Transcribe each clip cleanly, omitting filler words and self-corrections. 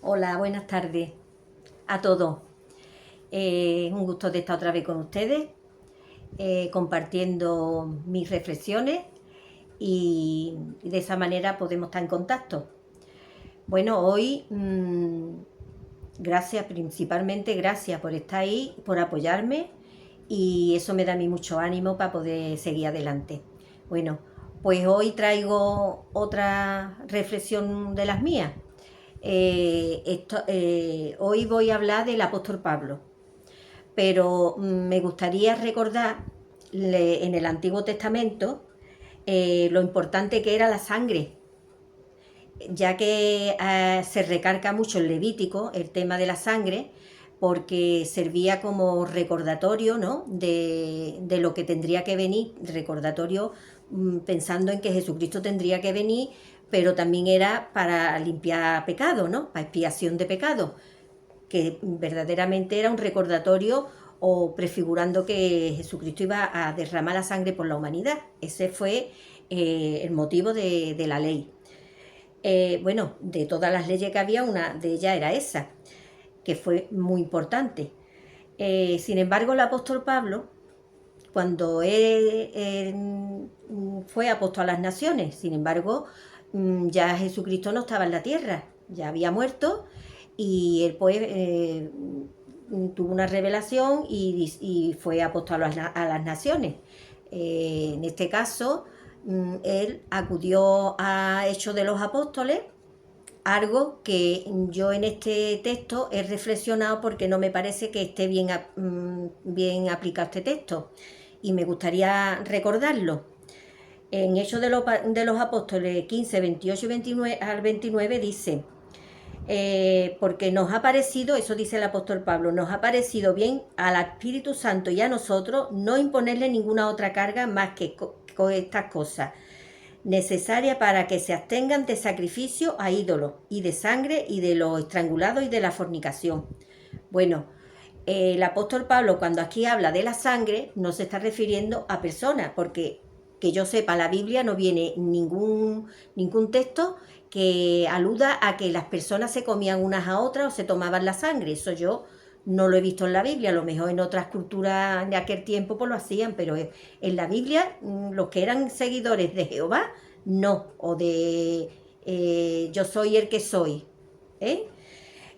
Hola, buenas tardes a todos. Un gusto de estar otra vez con ustedes, compartiendo mis reflexiones y de esa manera podemos estar en contacto. Bueno, hoy gracias, principalmente gracias por estar ahí, por apoyarme y eso me da a mí mucho ánimo para poder seguir adelante. Bueno, pues hoy traigo otra reflexión de las mías. Hoy voy a hablar del apóstol Pablo, pero me gustaría recordar en el Antiguo Testamento lo importante que era la sangre, ya que se recarga mucho en Levítico el tema de la sangre, porque servía como recordatorio, ¿no?, de lo que tendría que venir, recordatorio pensando en que Jesucristo tendría que venir, pero también era para limpiar pecado, ¿no?, para expiación de pecado, que verdaderamente era un recordatorio o prefigurando que Jesucristo iba a derramar la sangre por la humanidad. Ese fue el motivo de la ley. Bueno, de todas las leyes que había, una de ellas era esa, que fue muy importante. Sin embargo, el apóstol Pablo, cuando él fue apóstol a las naciones, sin embargo, ya Jesucristo no estaba en la tierra, ya había muerto y él pues tuvo una revelación y fue apóstol a las naciones. En este caso, él acudió a Hechos de los Apóstoles, algo que yo en este texto he reflexionado porque no me parece que esté bien aplicado este texto y me gustaría recordarlo. En Hechos de los Apóstoles 15, 28 y 29, al 29 dice: porque nos ha parecido, eso dice el apóstol Pablo, nos ha parecido bien al Espíritu Santo y a nosotros no imponerle ninguna otra carga más que con estas cosas necesarias para que se abstengan de sacrificio a ídolos y de sangre y de los estrangulados y de la fornicación. Bueno, el apóstol Pablo, cuando aquí habla de la sangre, no se está refiriendo a personas, porque que yo sepa, la Biblia no viene ningún texto que aluda a que las personas se comían unas a otras o se tomaban la sangre. Eso yo no lo he visto en la Biblia. A lo mejor en otras culturas de aquel tiempo pues lo hacían, pero en la Biblia los que eran seguidores de Jehová, no, o de yo soy el que soy, ¿eh?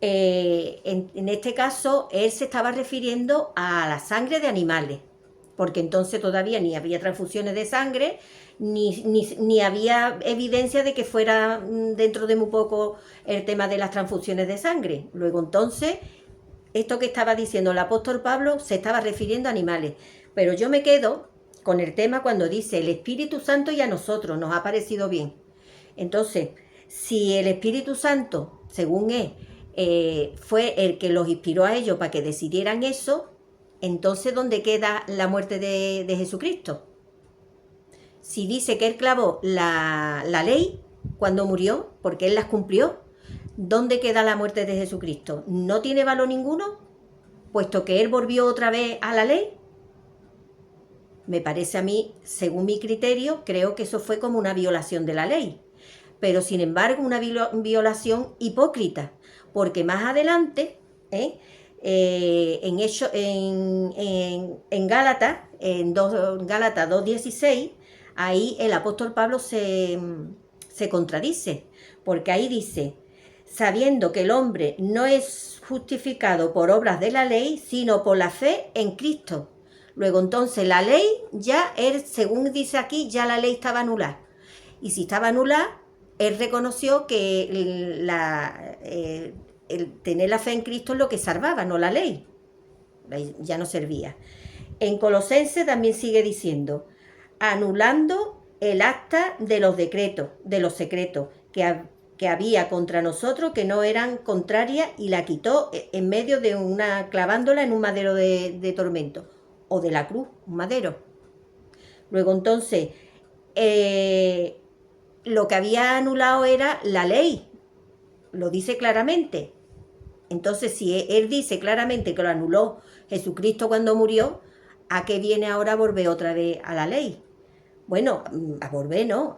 En este caso, él se estaba refiriendo a la sangre de animales, porque entonces todavía ni había transfusiones de sangre, ni había evidencia de que fuera dentro de muy poco el tema de las transfusiones de sangre. Luego entonces, esto que estaba diciendo el apóstol Pablo se estaba refiriendo a animales, pero yo me quedo con el tema cuando dice el Espíritu Santo y a nosotros nos ha parecido bien. Entonces, si el Espíritu Santo, según él, fue el que los inspiró a ellos para que decidieran eso, entonces ¿dónde queda la muerte de Jesucristo? Si dice que él clavó la ley cuando murió, porque él las cumplió, ¿dónde queda la muerte de Jesucristo? ¿No tiene valor ninguno? Puesto que él volvió otra vez a la ley. Me parece a mí, según mi criterio, creo que eso fue como una violación de la ley. Pero sin embargo una violación hipócrita, porque más adelante, en Gálatas, Gálatas 2:16, ahí el apóstol Pablo se contradice, porque ahí dice: sabiendo que el hombre no es justificado por obras de la ley, sino por la fe en Cristo. Luego entonces la ley ya, según dice aquí, ya la ley estaba anulada. Y si estaba anulada, él reconoció que el tener la fe en Cristo es lo que salvaba, no la ley. Ya no servía. En Colosenses también sigue diciendo: anulando el acta de los decretos, de los secretos que había contra nosotros, que no eran contrarias, y la quitó en medio de clavándola en un madero de tormento, o de la cruz, un madero. Luego entonces, lo que había anulado era la ley, lo dice claramente. Entonces, si él dice claramente que lo anuló Jesucristo cuando murió, ¿a qué viene ahora a volver otra vez a la ley? Bueno, a volver, ¿no?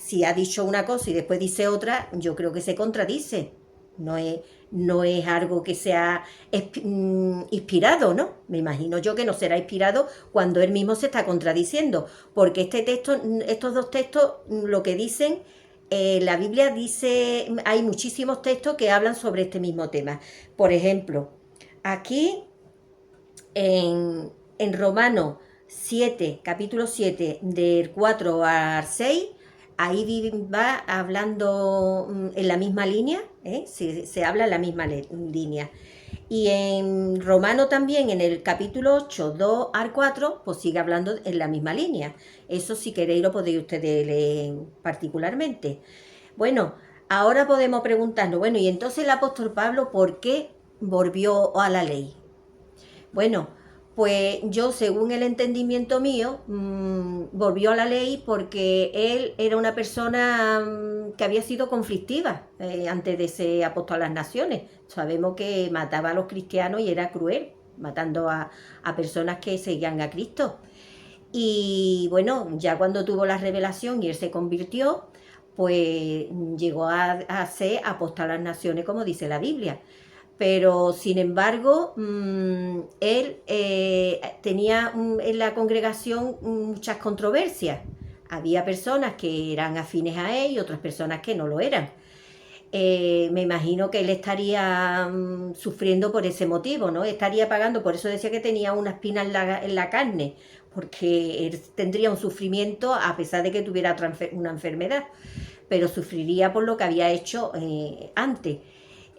Si ha dicho una cosa y después dice otra, yo creo que se contradice. no es algo que sea inspirado, ¿no? Me imagino yo que no será inspirado cuando él mismo se está contradiciendo, porque estos dos textos, lo que dicen, la Biblia dice, hay muchísimos textos que hablan sobre este mismo tema. Por ejemplo, aquí en Romanos 7, capítulo 7, del 4 al 6, ahí va hablando en la misma línea, se habla en la misma línea. Y en Romano también, en el capítulo 8, 2 al 4, pues sigue hablando en la misma línea. Eso si queréis lo podéis ustedes leer particularmente. Bueno, ahora podemos preguntarnos, bueno, y entonces el apóstol Pablo, ¿por qué volvió a la ley? Bueno, pues yo, según el entendimiento mío, volvió a la ley porque él era una persona que había sido conflictiva antes de ser apóstol a las naciones. Sabemos que mataba a los cristianos y era cruel, matando a personas que seguían a Cristo. Y bueno, ya cuando tuvo la revelación y él se convirtió, pues llegó a ser apóstol a las naciones, como dice la Biblia. Pero sin embargo, él tenía en la congregación muchas controversias. Había personas que eran afines a él y otras personas que no lo eran. Me imagino que él estaría sufriendo por ese motivo, ¿no? Estaría pagando, por eso decía que tenía una espina en la carne, porque él tendría un sufrimiento a pesar de que tuviera una enfermedad, pero sufriría por lo que había hecho antes.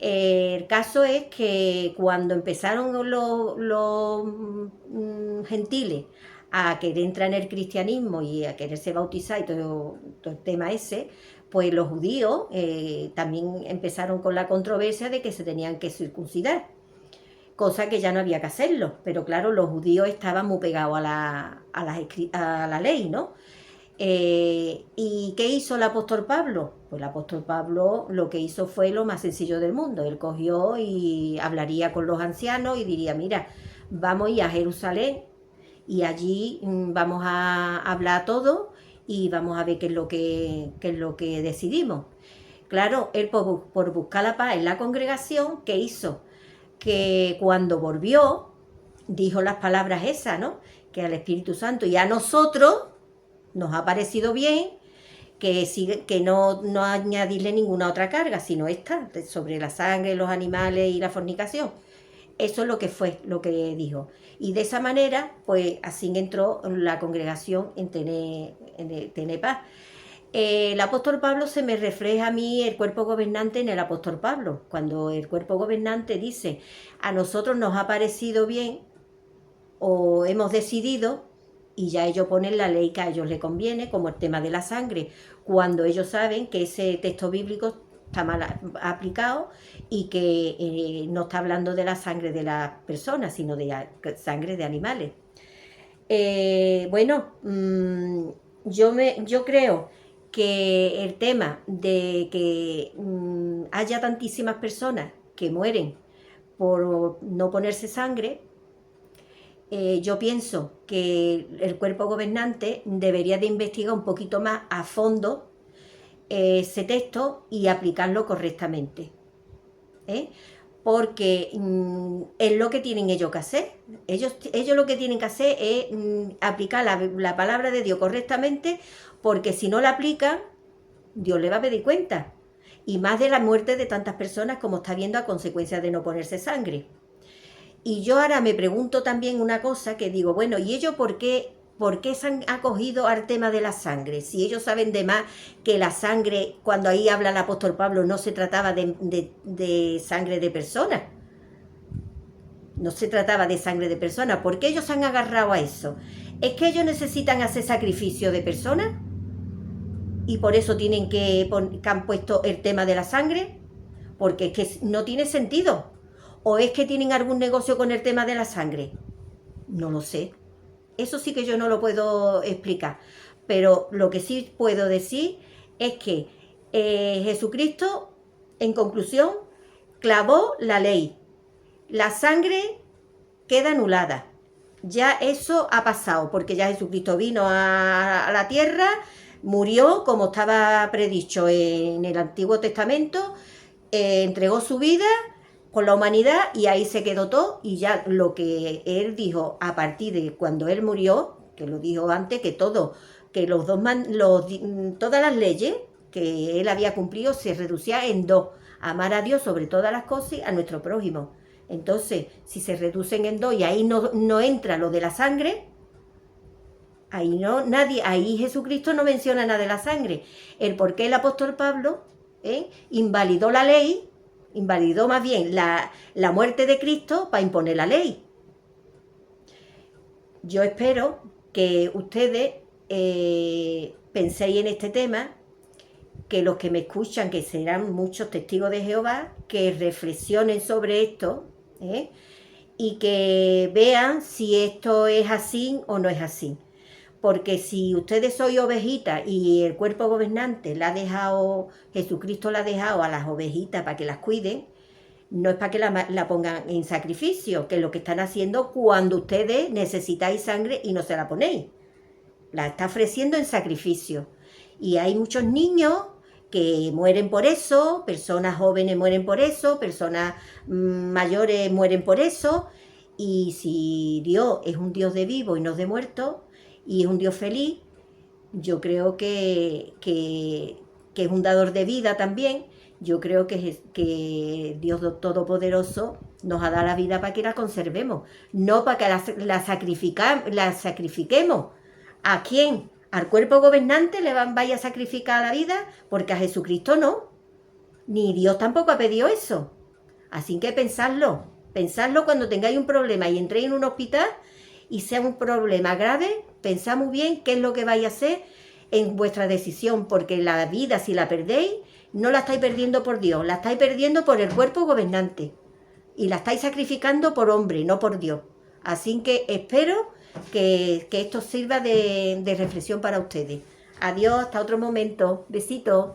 El caso es que cuando empezaron los gentiles a querer entrar en el cristianismo y a quererse bautizar y todo el tema ese, pues los judíos también empezaron con la controversia de que se tenían que circuncidar, cosa que ya no había que hacerlo, pero claro, los judíos estaban muy pegados a la ley, ¿no? ¿Y qué hizo el apóstol Pablo? Pues el apóstol Pablo lo que hizo fue lo más sencillo del mundo. Él cogió y hablaría con los ancianos y diría, mira, vamos a ir a Jerusalén y allí vamos a hablar todo y vamos a ver qué es lo que decidimos. Claro, él por buscar la paz en la congregación, ¿qué hizo? Que cuando volvió, dijo las palabras esas, ¿no? Que al Espíritu Santo y a nosotros nos ha parecido bien que no añadirle ninguna otra carga, sino esta, sobre la sangre, los animales y la fornicación. Eso es lo que fue, lo que dijo. Y de esa manera, pues así entró la congregación en tener paz. El apóstol Pablo se me refleja a mí el cuerpo gobernante en el apóstol Pablo. Cuando el cuerpo gobernante dice, a nosotros nos ha parecido bien o hemos decidido, y ya ellos ponen la ley que a ellos les conviene, como el tema de la sangre, cuando ellos saben que ese texto bíblico está mal aplicado y que no está hablando de la sangre de las personas, sino de sangre de animales. Bueno, yo creo que el tema de que haya tantísimas personas que mueren por no ponerse sangre, yo pienso que el cuerpo gobernante debería de investigar un poquito más a fondo ese texto y aplicarlo correctamente. Porque es lo que tienen ellos que hacer. Ellos lo que tienen que hacer es aplicar la palabra de Dios correctamente, porque si no la aplican, Dios le va a pedir cuenta. Y más de la muerte de tantas personas como está viendo a consecuencia de no ponerse sangre. Y yo ahora me pregunto también una cosa que digo, bueno, ¿y ellos por qué se han acogido al tema de la sangre? Si ellos saben de más que la sangre, cuando ahí habla el apóstol Pablo, no se trataba de sangre de personas. No se trataba de sangre de personas. ¿Por qué ellos se han agarrado a eso? ¿Es que ellos necesitan hacer sacrificio de personas? ¿Y por eso que han puesto el tema de la sangre? Porque es que no tiene sentido. ¿O es que tienen algún negocio con el tema de la sangre? No lo sé. Eso sí que yo no lo puedo explicar. Pero lo que sí puedo decir es que Jesucristo, en conclusión, clavó la ley. La sangre queda anulada. Ya eso ha pasado, porque ya Jesucristo vino a la tierra, murió como estaba predicho en el Antiguo Testamento, entregó su vida por la humanidad y ahí se quedó todo, y ya lo que él dijo a partir de cuando él murió, que lo dijo antes, que todo, que todas las leyes que él había cumplido se reducían en dos: amar a Dios sobre todas las cosas y a nuestro prójimo. Entonces, si se reducen en dos y ahí no entra lo de la sangre, ahí no, nadie, ahí Jesucristo no menciona nada de la sangre. El por qué el apóstol Pablo invalidó la ley, invalidó más bien la muerte de Cristo para imponer la ley. Yo espero que ustedes penséis en este tema, que los que me escuchan, que serán muchos testigos de Jehová, que reflexionen sobre esto, y que vean si esto es así o no es así. Porque si ustedes sois ovejitas y el cuerpo gobernante Jesucristo la ha dejado a las ovejitas para que las cuiden, no es para que la pongan en sacrificio, que es lo que están haciendo cuando ustedes necesitáis sangre y no se la ponéis. La está ofreciendo en sacrificio. Y hay muchos niños que mueren por eso, personas jóvenes mueren por eso, personas mayores mueren por eso. Y si Dios es un Dios de vivo y no de muertos, y es un Dios feliz, yo creo que es un dador de vida también. Yo creo que Dios Todopoderoso nos ha dado la vida para que la conservemos, no para que la sacrifiquemos. ¿A quién? ¿Al cuerpo gobernante le vaya a sacrificar la vida? Porque a Jesucristo no. Ni Dios tampoco ha pedido eso. Así que pensadlo cuando tengáis un problema y entréis en un hospital y sea un problema grave, pensad muy bien qué es lo que vais a hacer en vuestra decisión, porque la vida, si la perdéis, no la estáis perdiendo por Dios, la estáis perdiendo por el cuerpo gobernante y la estáis sacrificando por hombre, no por Dios. Así que espero que esto sirva de reflexión para ustedes. Adiós, hasta otro momento. Besitos.